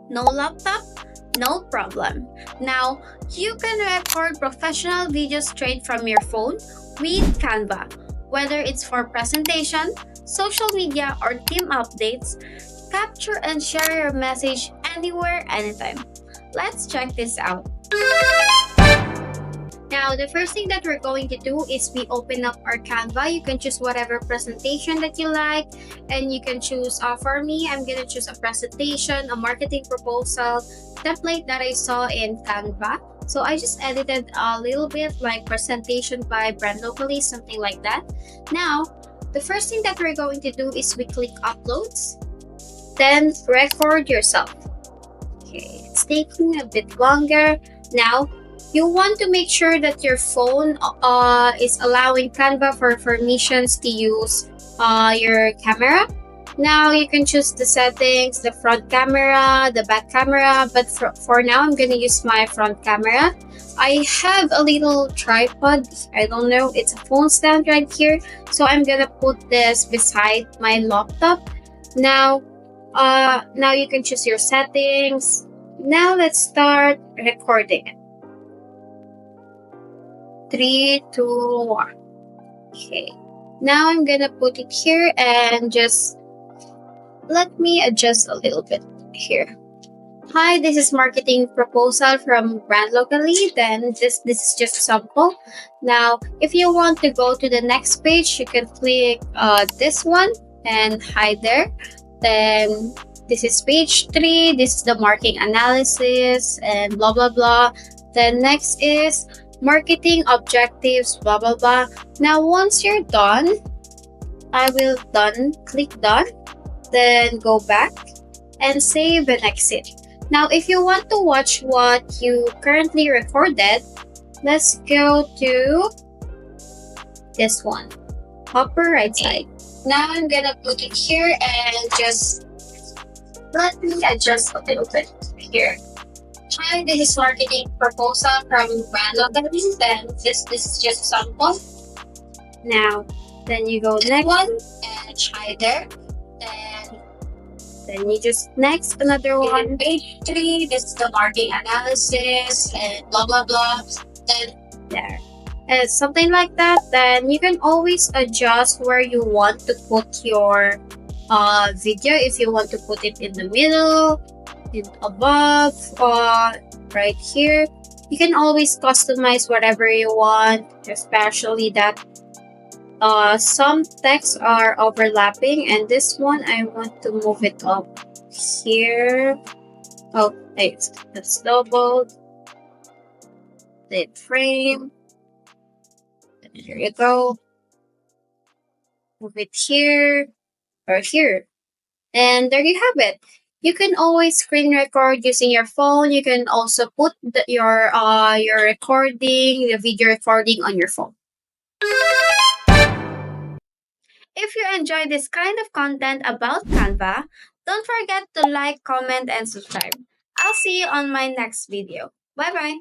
No laptop? No problem. Now, you can record professional videos straight from your phone with Canva. Whether it's for presentation, social media, or team updates, capture and share your message anywhere, anytime. Let's check this out. Now, the first thing that we're going to do is we open up our Canva. You can choose whatever presentation that you like, and you can choose, for me, I'm going to choose a presentation, a marketing proposal template that I saw in Canva. So I just edited a little bit like presentation by brand locally, something like that. Now, the first thing that we're going to do is we click uploads, then record yourself. Okay, it's taking a bit longer. Now, you want to make sure that your phone is allowing Canva for permissions to use your camera. Now you can choose the settings, the front camera, the back camera, but for now I'm going to use my front camera. I have a little tripod, I don't know, it's a phone stand right here. So I'm going to put this beside my laptop. Now you can choose your settings. Now let's start recording it. 3, 2, 1. Okay. Now I'm gonna put it here and just let me adjust a little bit here. Hi, this is marketing proposal from brand locally. Then this is just sample. Now, if you want to go to the next page, you can click this one and hide there. Then this is page 3. This is the marketing analysis and blah blah blah. Then next is marketing objectives, blah blah blah. Now once you're done, I will click done, then go back and save and exit. Now if you want to watch what you currently recorded, let's go to this one, upper right side. Now I'm gonna put it here and just let me adjust a little bit here. Hi, this is marketing proposal from brand locally. Then this is just sample. Now, then you go next one and try there. Then you just next another one. Page 3. This is the marketing analysis and blah blah blah. Then there. And something like that. Then you can always adjust where you want to put your video. If you want to put it in the middle, above, right here, you can always customize whatever you want, especially that some texts are overlapping, and this one I want to move it up here. Oh, it's doubled. The frame. Here you go. Move it here or here. And there you have it. You can always screen record using your phone. You can also put your recording, the video recording on your phone. If you enjoy this kind of content about Canva, don't forget to like, comment, and subscribe. I'll see you on my next video. Bye bye.